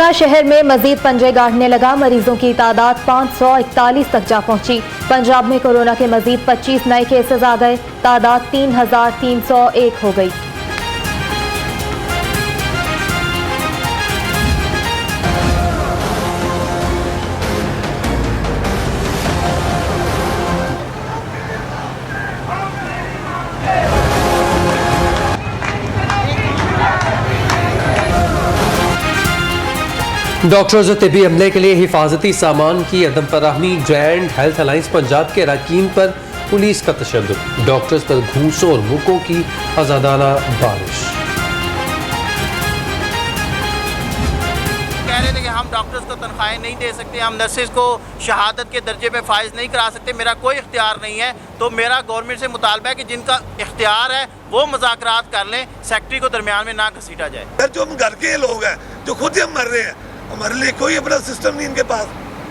Corona शहर में मजीद पंजे गाड़ने लगा। मरीजों की तादाद 541 तक जा पहुंची। पंजाब में कोरोना के मजीद 25 नए केसेस आ गए। तादाद 3301 हो गई। डॉक्टर्स और तिबी अमले के लिए हिफाजती सामान की अदम फराहमी। ग्रैंड हेल्थ अलायंस पंजाब के अरकान पर पुलिस का तशद्दुद। डॉक्टर्स पर घूसों और मुक्कों की आज़ादाना बारिश। कह रहे थे कि हम डॉक्टर्स को तनख्वाहें नहीं दे सकते, हम नर्सेज को शहादत के दर्जे पे फाइज नहीं करा सकते, मेरा कोई इख्तियार नहीं है। तो मेरा गवर्नमेंट से मुतालबा है कि जिनका इख्तियार है वो मुज़ाकरात कर लें, सेक्रेटरी को दरमियान में ना घसीटा जाए। सर जो हम घर के लोग हैं जो खुद ही हम मर रहे हैं, हमारे लिए कोई अपना सिस्टम नहीं इनके पास।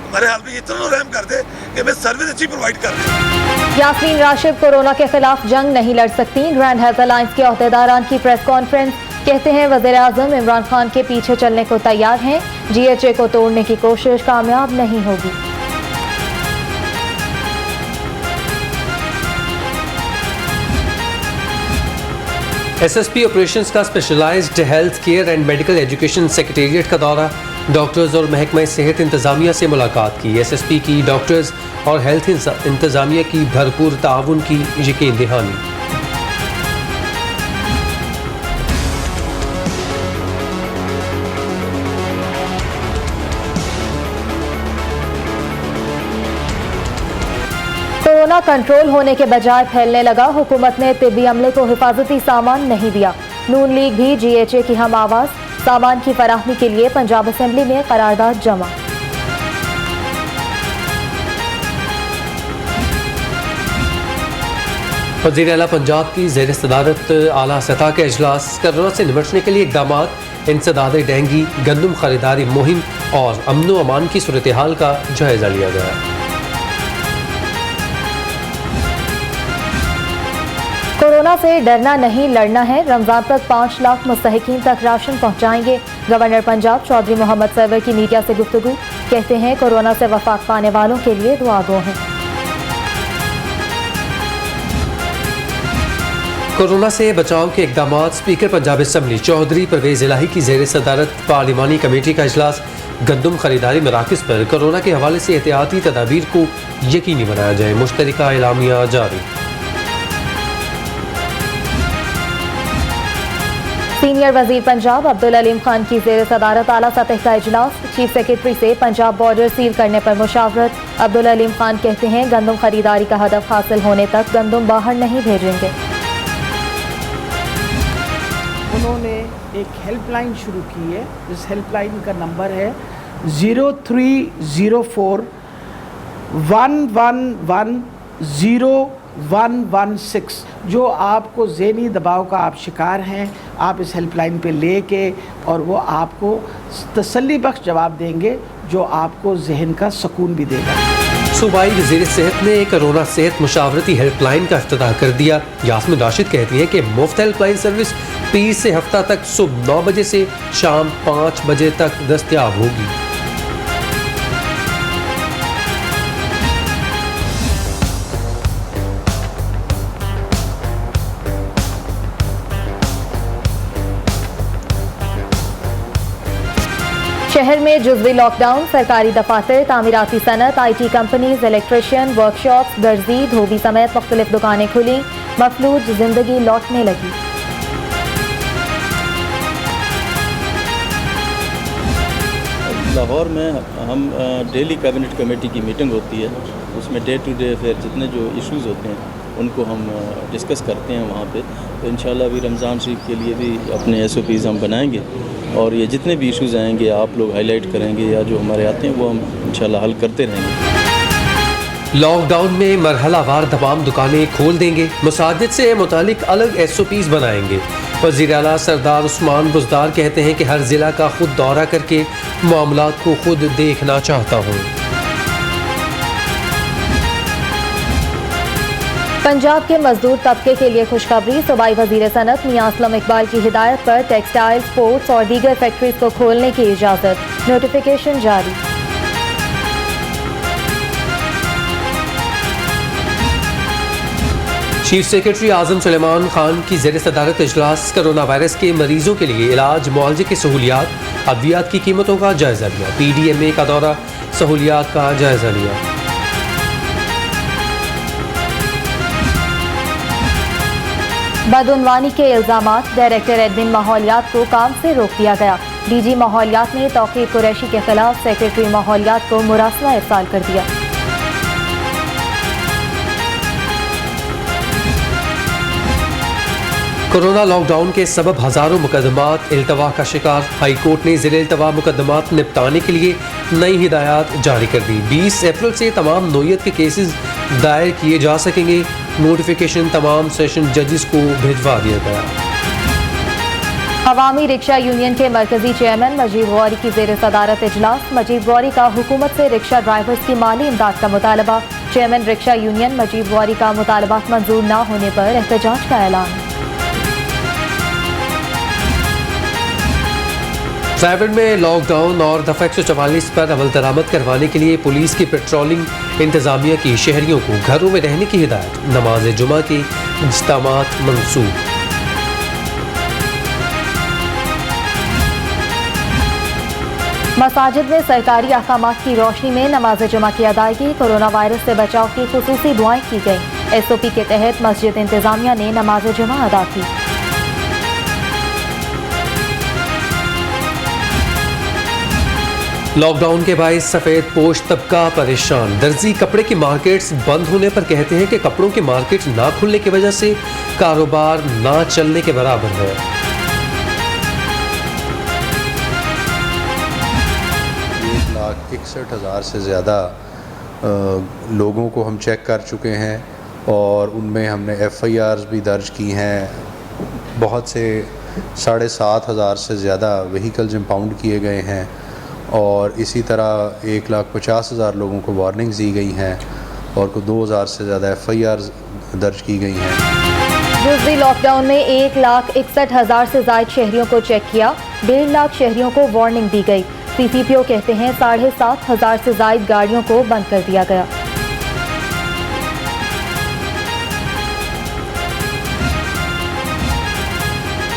हमारे हाल में इतना रहम कर दे कि हमें सर्विस अच्छी प्रोवाइड कर दे। यास्मीन राशिद कोरोना के खिलाफ जंग नहीं लड़ सकती। ग्रैंड हेल्थ अलायंस के अहदेदारान की प्रेस कॉन्फ्रेंस। कहते हैं वज़ीर-ए-आज़म इमरान खान के पीछे चलने को तैयार हैं। GHA को तोड़ने की कोशिश कामयाब नहीं होगी। SSP ऑपरेशंस का specialised health care and medical education secretariat का दौरा। डॉक्टर्स और महकमा सेहत इंतजामिया से मुलाकात की। SSP की डॉक्टर्स और हेल्थ इंतजामिया की भरपूर ताउन की यकीन दहानी। कोरोना कंट्रोल होने के बजाय फैलने लगा। हुकूमत ने तिब्बी अमले को हिफाजती सामान नहीं दिया। नून लीग भी GHA की हम आवाज। सामान की फराहमी के लिए पंजाब असेंबली में करारदाद जमा। वज़ीर आला पंजाब की ज़ेर सदारत आला सतह के अजलास। कोरोना से निपटने के लिए इक़दाम, इंसदाद डेंगू, गंदम खरीदारी मुहिम और अमन व अमान की सूरत हाल का जायजा लिया गया। कोरोना से डरना नहीं लड़ना है। रमजान तक 5 लाख मुस्तहिकीन तक राशन पहुंचाएंगे। गवर्नर पंजाब चौधरी मोहम्मद सरवर की मीडिया से गुफ्तगू। कहते हैं कोरोना से वफाक पाने वालों के लिए दुआ गो हैं। कोरोना से बचाव के इक़दाम। स्पीकर पंजाब असम्बली चौधरी परवेज इलाही की ज़ेर सदारत पार्लिमानी कमेटी का इजलास। गंदम खरीदारी मराकज़ पर कोरोना के हवाले से एहतियाती तदाबीर को यकीनी बनाया जाए। मुश्तरका एलामिया जारी। सीनियर वजीर पंजाब अब्दुल अलीम खान की ज़ेर सदारत आला सतह का इजलास। चीफ सेक्रेटरी से पंजाब बॉर्डर सील करने पर मुशावरत। अब्दुल अलीम खान कहते हैं गंदम खरीदारी का हदफ हासिल होने तक गंदम बाहर नहीं भेजेंगे। उन्होंने एक हेल्पलाइन शुरू की है। इस हेल्पलाइन का नंबर है 0304 111 0116। जो आपको ज़हनी दबाव का आप शिकार हैं, आप इस हेल्पलाइन पे लेके और वो आपको तसल्ली बख्श जवाब देंगे जो आपको जहन का सुकून भी देगा। सूबाई वज़ीर सेहत ने कोरोना सेहत मुशावरती हेल्पलाइन का इफ्तिताह कर दिया। यास्मीन राशिद कहती हैं कि मुफ्त हेल्पलाइन सर्विस पीर से हफ्ता तक सुबह 9 बजे से शाम 5 बजे तक दस्तयाब होगी। शहर में जुज़वी लॉकडाउन। सरकारी दफातर, तामीराती सनत, IT कंपनीज, इलेक्ट्रिशियन, वर्कशॉप, दर्जी, धोबी समेत मुख्तलिफ दुकानें खुली। मफलूज जिंदगी लौटने लगी। लाहौर में हम डेली कैबिनेट कमेटी की मीटिंग होती है, उसमें डे टू डे फिर जितने जो इश्यूज़ होते हैं उनको हम डिस्कस करते हैं वहाँ पे। तो इंशाल्लाह अभी रमज़ान शरीफ के लिए भी अपने SOPs हम बनाएंगे और ये जितने भी इश्यूज़ आएंगे आप लोग हाईलाइट करेंगे या जो हमारे आते हैं वो हम इंशाल्लाह हल करते रहेंगे। लॉकडाउन में मरहलावार तमाम दुकानें खोल देंगे। मसाजिद से मुतालिक अलग SOPs बनाएंगे। वज़ीर आला सरदार उस्मान बुज़दार कहते हैं कि हर ज़िला का खुद दौरा करके मामलात को खुद देखना चाहता हूँ। पंजाब के मजदूर तबके के लिए खुशखबरी। सूबाई वजीर सनत मियां असलम इकबाल की हिदायत पर टेक्सटाइल, स्पोर्ट्स और दीगर फैक्ट्रीज को खोलने की इजाज़त, नोटिफिकेशन जारी। चीफ सेक्रेटरी आजम सुलेमान खान की ज़ेर सदारत इजलास कोरोना वायरस के मरीजों के लिए इलाज, मुआवजे की सहूलियात, अद्वियात की कीमतों का जायजा लिया। PDMA का दौरा, सहूलियात का जायजा लिया। बदउनवानी के इल्जामात, डायरेक्टर एडमिन माहौलियात को काम से रोक दिया गया। DG माहौलियात ने तौकीर कुरैशी के खिलाफ सेक्रेटरी माहौलियात को मुरासला इरसाल कर दिया। कोरोना लॉकडाउन के सबब हज़ारों मुकदमात इल्तवा का शिकार। हाई कोर्ट ने ज़िले इल्तवा मुकदमात निपटाने के लिए नई हिदायत जारी कर दी। 20 अप्रैल से तमाम नौयत के केसेस दायर किए जा सकेंगे। नोटिफिकेशन तमाम सेशन जजेस को भिजवा दिया गया। अवामी रिक्शा यूनियन के मरकजी चेयरमैन मजीद गौरी की ज़ेर सदारत इजलास। मजीद गौरी का हुकूमत से रिक्शा ड्राइवर्स की माली इमदाद का मुतालबा। चेयरमैन रिक्शा यूनियन मजीद गौरी का मुतालबात मंजूर न होने पर एहतजाज का ऐलान। ट्रैवल में लॉकडाउन और दफ़ा 144 पर अमल दरामद करवाने के लिए पुलिस की पेट्रोलिंग इंतजामिया की शहरियों को घरों में रहने की हिदायत। नमाज जुमा के इज्तिमात मंसूख। मसाजिद में सरकारी अहकामात की रोशनी में नमाज जुमा की अदायगी। कोरोना वायरस से बचाव की खुसूसी दुआएं की गई। SOP के तहत मस्जिद इंतजामिया ने नमाज जुमा अदा की। लॉकडाउन के बायस सफ़ेद पोश तबका परेशान। दर्जी कपड़े की मार्केट्स बंद होने पर कहते हैं कि कपड़ों की मार्केट ना खुलने की वजह से कारोबार ना चलने के बराबर है। 1,61,000 से ज़्यादा लोगों को हम चेक कर चुके हैं और उनमें हमने FIRs भी दर्ज की हैं। बहुत से 7,500 से ज़्यादा व्हीकल्स इम्पाउंड किए गए हैं और इसी तरह 1,50,000 लोगों को वार्निंग्स दी गई हैं और को 2,000 से ज़्यादा FIRs दर्ज की गई हैं। जुज़वी लॉकडाउन में 1,61,000 से ज़ायद शहरियों को चेक किया। 1.5 लाख शहरियों को वार्निंग दी गई। CCPO कहते हैं 7,500 से ज़ायद गाड़ियों को बंद कर दिया गया।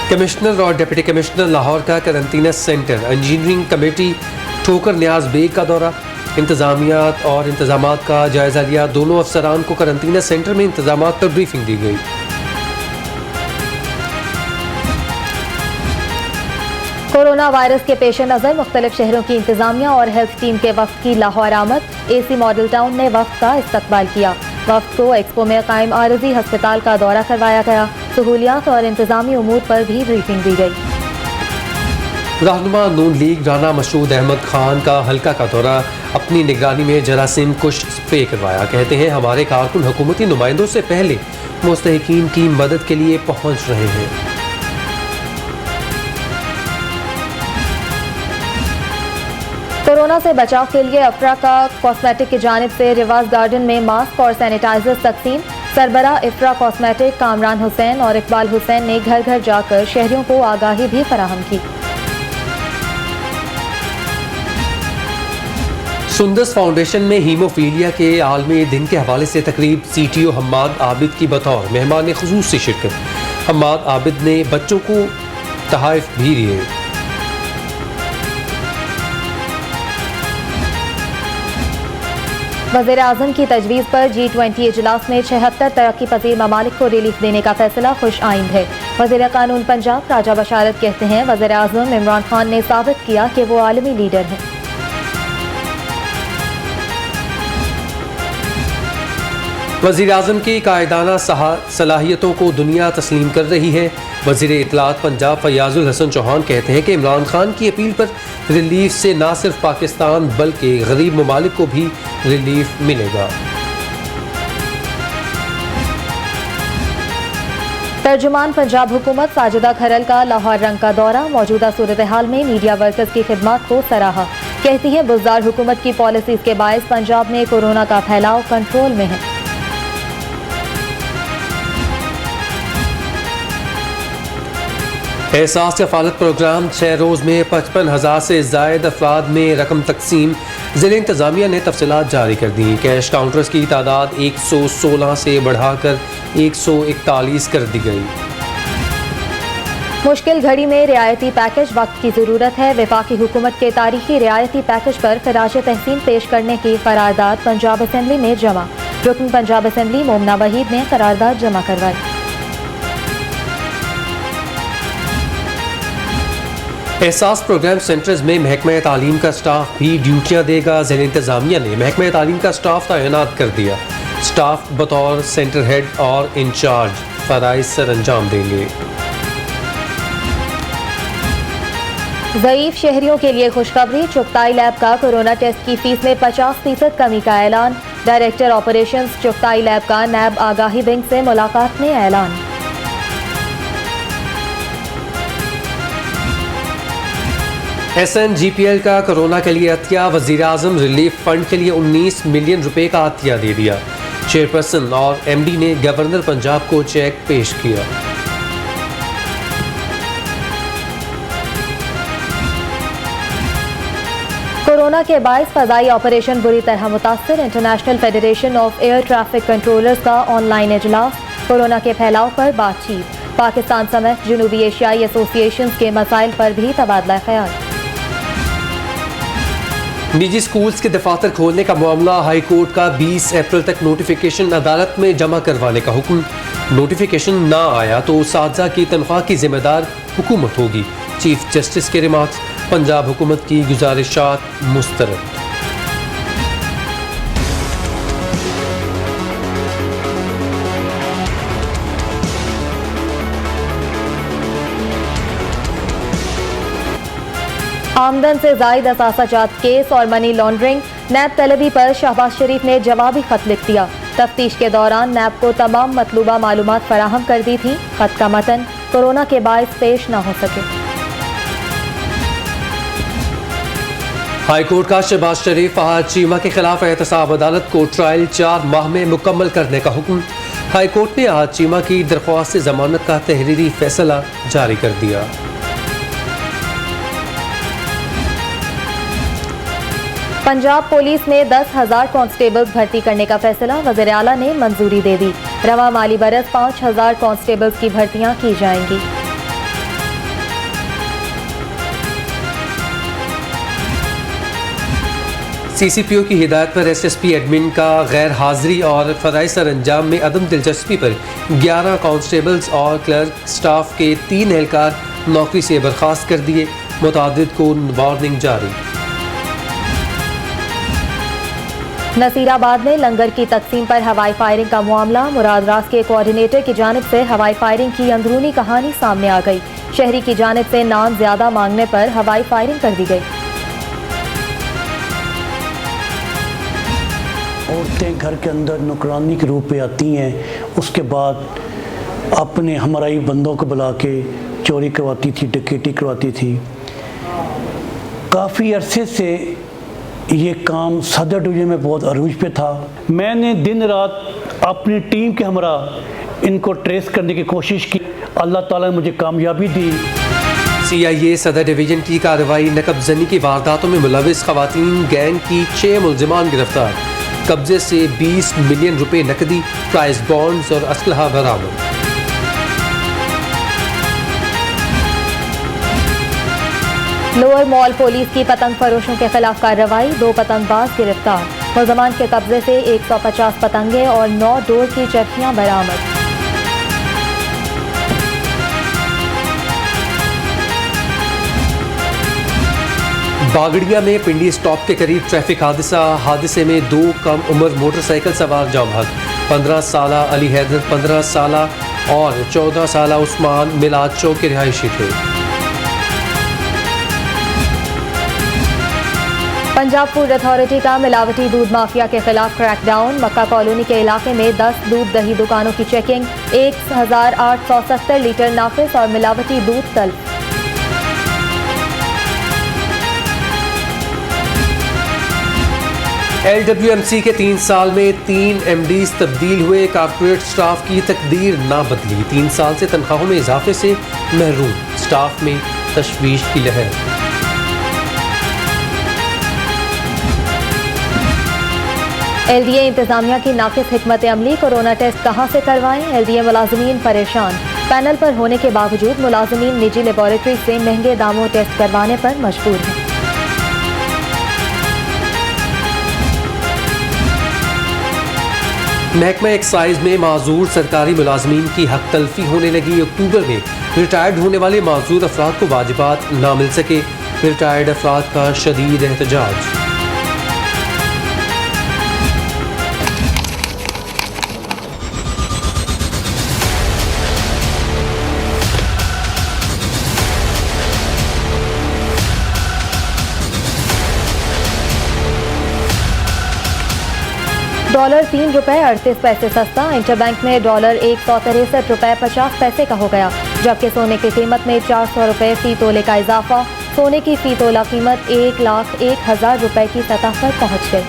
कमिश्नर और डिप्टी कमिश्नर लाहौर का करंतना सेंटर, इंजीनियरिंग कमेटी ठोकर न्याज बेग का दौरा, इंतजामियात और इंतजामात का जायजा लिया। दोनों अफसरान को करंतना सेंटर में इंतजामात पर ब्रीफिंग दी गई। कोरोना वायरस के पेश नज़र मुख्तलिफ शहरों की इंतजामिया और हेल्थ टीम के वफ्द की लाहौर आमद। AC मॉडल टाउन ने वफ्द का इस्तकबाल किया। वफ्द को एक्सपो में कायम आरजी हस्पताल का दौरा करवाया गया। सहूलियात और इंतजामी उमूर पर भी ब्रीफिंग दी गई। रहनुमा नून लीग राना मशहूद अहमद खान का हल्का का दौरा, अपनी निगरानी में जरासीम कुश स्प्रे करवाया। कहते हैं हमारे कारकुन हुकूमती नुमाइंदों से पहले मुस्तहिकीन की मदद के लिए पहुँच रहे हैं। कोरोना से बचाव के लिए अफरा का कॉस्मेटिक की जानिब से रिवाज गार्डन में मास्क और सैनिटाइजर तकसीम। सरबरा इफ्रा कॉस्मेटिक कामरान हुसैन और इकबाल हुसैन ने घर घर जाकर शहरियों को आगाही भी फराहम की। सुंदस फाउंडेशन में हीमोफीलिया के आलमी दिन के हवाले से तकरीब। CTO हम्माद आबिद की बतौर मेहमान खुसूसी शिरकत। हम्माद आबिद ने बच्चों को तोहफे भी दिए। वज़ीर आज़म की तजवीज़ पर G20 इजलास में 76 तरक्की पजीर ममालिक को रिलीफ देने का फैसला खुश आइंद है। वज़ीर कानून पंजाब राजा बशारत कहते हैं वज़ीर आज़म इमरान खान ने साबित किया कि वो आलमी लीडर हैं। वज़ीर आज़म की कायदाना सलाहियतों को दुनिया तस्लीम कर रही है। वज़ीर इत्तलात पंजाब फयाजुल हसन चौहान कहते हैं कि इमरान खान की अपील पर रिलीफ से न सिर्फ पाकिस्तान बल्कि गरीब ममालिक को भी रिलीफ मिलेगा। तर्जुमान पंजाब हुकूमत साजिदा खरल का लाहौर रंग का दौरा। मौजूदा सूरत हाल में मीडिया वर्कर्स की खिदमत को सराहा। कहती है बुज़दार हुकूमत की पॉलिसीज के बायस पंजाब में कोरोना का फैलाव कंट्रोल में है। एहसास कफालत प्रोग्राम 6 रोज़ में 55,000 से ज़ायद अफराद में रकम तकसीम। ज़िला इंतज़ामिया ने तफसीलात जारी कर दी। कैश काउंटर्स की तादाद 116 से बढ़ाकर 141 कर दी गई। मुश्किल घड़ी में रियायती पैकेज वक्त की ज़रूरत है। वफाकी हुकूमत के तारीखी रियायती पैकेज पर खराज तहसीन पेश करने की करारदाद पंजाब असम्बली में जमा। रुकन पंजाब असम्बली मोमना वहीद ने करारदाद जमा करवाई। एहसास प्रोग्राम सेंटर्स में महकमा तालीम का स्टाफ भी ड्यूटियां देगा। ज़िला इंतज़ामिया ने महकमा तालीम का स्टाफ तैनात कर दिया। स्टाफ बतौर सेंटर हेड और इंचार्ज फ़राइज़ सर अंजाम देंगे। ज़ईफ शहरियों के लिए खुशखबरी। चुगताई लैब का कोरोना टेस्ट की फीस में 50% कमी का ऐलान। डायरेक्टर ऑपरेशंस चुगताई लैब का नैब आगाही विंग से मुलाकात में ऐलान। SNGPL का कोरोना के लिए अतिया। वज़ीर आज़म रिलीफ फंड के लिए 19 मिलियन रुपए का अतिया दे दिया। चेयरपर्सन और MD ने गवर्नर पंजाब को चेक पेश किया। कोरोना के बायस फ़ज़ाई ऑपरेशन बुरी तरह मुतासर। International federation of air traffic controllers का ऑनलाइन इजलास। कोरोना के फैलाव पर बातचीत। पाकिस्तान समेत जनूबी एशियाई एसोसिएशंस के मसाइल पर भी तबादला ख्याल। निजी स्कूल्स के दफातर खोलने का मामला। हाई कोर्ट का 20 अप्रैल तक नोटिफिकेशन अदालत में जमा करवाने का हुक्म। नोटिफिकेशन ना आया तो उस्तादा की तनख्वाह की जिम्मेदार हुकूमत होगी। चीफ जस्टिस के रिमार्क्स। पंजाब हुकूमत की गुजारिशात मुस्तरद। आमदन से जायद असासाजात केस और मनी लॉन्ड्रिंग। नैब तलबी पर शहबाज शरीफ ने जवाबी खत लिख दिया। तफ्तीश के दौरान नैब को तमाम मतलूबा मालूमात फराहम कर दी थी। खत का मतन कोरोना के बायस पेश न हो सके। हाई कोर्ट का शहबाज शरीफ फहाद चीमा के खिलाफ एहतसाब अदालत को ट्रायल 4 माह में मुकम्मल करने का हुक्म। हाई कोर्ट ने फहाद चीमा की दरख्वास्त से जमानत का तहरीरी फैसला जारी कर दिया। पंजाब पुलिस में 10,000 कांस्टेबल्स भर्ती करने का फैसला। वज़ीर आला ने मंजूरी दे दी। रवा माली बरस 5,000 कांस्टेबल्स की भर्तियां की जाएंगी। CCPO की हिदायत पर SSP एडमिन का गैर हाजिरी और फ़राइज़ सर अंजाम में अदम दिलचस्पी पर 11 कांस्टेबल्स और क्लर्क स्टाफ के 3 एहलकार नौकरी से बर्खास्त कर दिए। मुतादिद को वार्निंग जारी। नसीराबाद में लंगर की तकसीम पर हवाई फायरिंग का मामला। मुराद रास के कोऑर्डिनेटर की जानिब से हवाई फायरिंग की अंदरूनी कहानी सामने आ गई। शहरी की जानिब से नाम ज्यादा मांगने पर हवाई फायरिंग कर दी गई। औरतें घर के अंदर नौकरानी के रूप में आती हैं, उसके बाद अपने हमाराई बंदों को बुला के चोरी करवाती थी, डकैती करवाती थी। काफ़ी अरसे से ये काम सदर डिवीज़न में बहुत अरूज पे था। मैंने दिन रात अपनी टीम के हमरा इनको ट्रेस करने की कोशिश की। अल्लाह ताला ने मुझे कामयाबी दी। CIA सदर डिवीज़न की कार्रवाई। नकबजनी की वारदातों में मुलविस खवातीन गैंग की 6 मुलजिमान गिरफ्तार। कब्जे से 20 मिलियन रुपए नकदी, प्राइस बॉन्ड्स और असलहा बरामद। लोअर मॉल पुलिस की पतंग फरोशों के खिलाफ कार्रवाई। 2 पतंगबाज गिरफ्तार। मुलजमान के कब्जे से 150 पतंगे और 9 डोर की चरखियां बरामद। बागड़िया में पिंडी स्टॉप के करीब ट्रैफिक हादसे में 2 कम उम्र मोटरसाइकिल सवार जाम हक। 15 साला अली हैदर, 15 साला और 14 साला उस्मान मिलाद चौक के रिहायशी थे। पंजाब फूड अथॉरिटी का मिलावटी दूध माफिया के खिलाफ क्रैकडाउन। मक्का कॉलोनी के इलाके में 10 दूध दही दुकानों की चेकिंग। 1870 लीटर नाफिस और मिलावटी दूध तल्फ। LWMC के 3 साल में 3 MDs तब्दील हुए। कॉर्पोरेट स्टाफ की तकदीर ना बदली। 3 साल से तनख्वाहों में इजाफे से महरूम। स्टाफ में तशवीश की लहर। LDA इंतजामिया की नाकिस हिकमत अमली। कोरोना टेस्ट कहां से करवाएं? LDA मुलाजमीन परेशान। पैनल पर होने के बावजूद मुलाजमीन निजी लेबॉरेटरी से महंगे दामों टेस्ट करवाने पर मजबूर हैं। महकमा एक्साइज में माजूर सरकारी मुलाजमीन की हक तलफी होने लगी। अक्टूबर में रिटायर्ड होने वाले माजूर अफराद को वाजिबात ना मिल सके। रिटायर्ड अफराद का शदीद एहतजाज। डॉलर ₹3.38 सस्ता। इंटरबैंक में डॉलर 163 रुपये 50 पैसे का हो गया, जबकि सोने की कीमत में 400 रुपये फी तोले का इजाफा। सोने की फी तोला कीमत 1,01,000 रुपये की सतह पर पहुंच गई।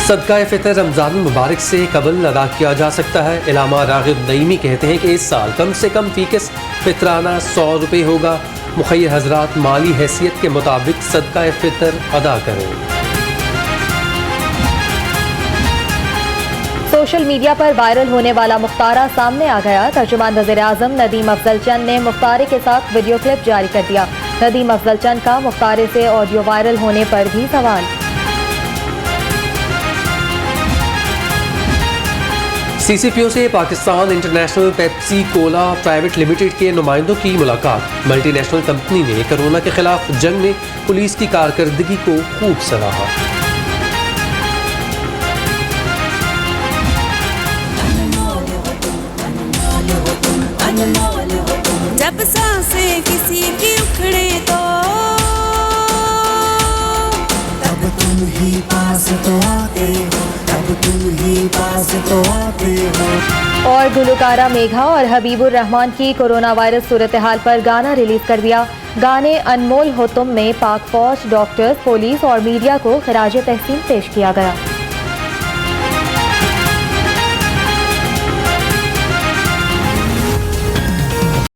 सदका फितर रमजान मुबारक से कबल अदा किया जा सकता है। इलामा रागिब नईमी कहते हैं कि इस साल कम से कम फीकस फितराना 100 रुपये होगा। मुखय्यर हजरात माली हैसियत के मुताबिक सदका फितर अदा करें। सोशल मीडिया पर वायरल होने वाला मुख्तारा सामने आ गया। तर्जुमान वज़ीर आज़म नदीम अफजल चंद ने मुख्तारे के साथ वीडियो क्लिप जारी कर दिया। नदीम अफजल चंद का मुख्तारे से ऑडियो वायरल होने पर भी सवाल। CCPO से Pakistan international Pepsi Cola private limited के नुमाइंदों की मुलाकात। मल्टीनेशनल कंपनी ने कोरोना के खिलाफ जंग में पुलिस की कारकर्दगी को खूब सराहा। जब सांसें किसी की उखड़े तो तब तुम ही पास तो आते हो, तब तुम ही पास तो आते हो। और गुलकारा मेघा और हबीबुर रहमान की कोरोना वायरस सूरत हाल पर गाना रिलीज कर दिया। गाने अनमोल हो तुम में पाक फौज, डॉक्टर्स, पुलिस और मीडिया को खिराज तहसीन पेश किया गया।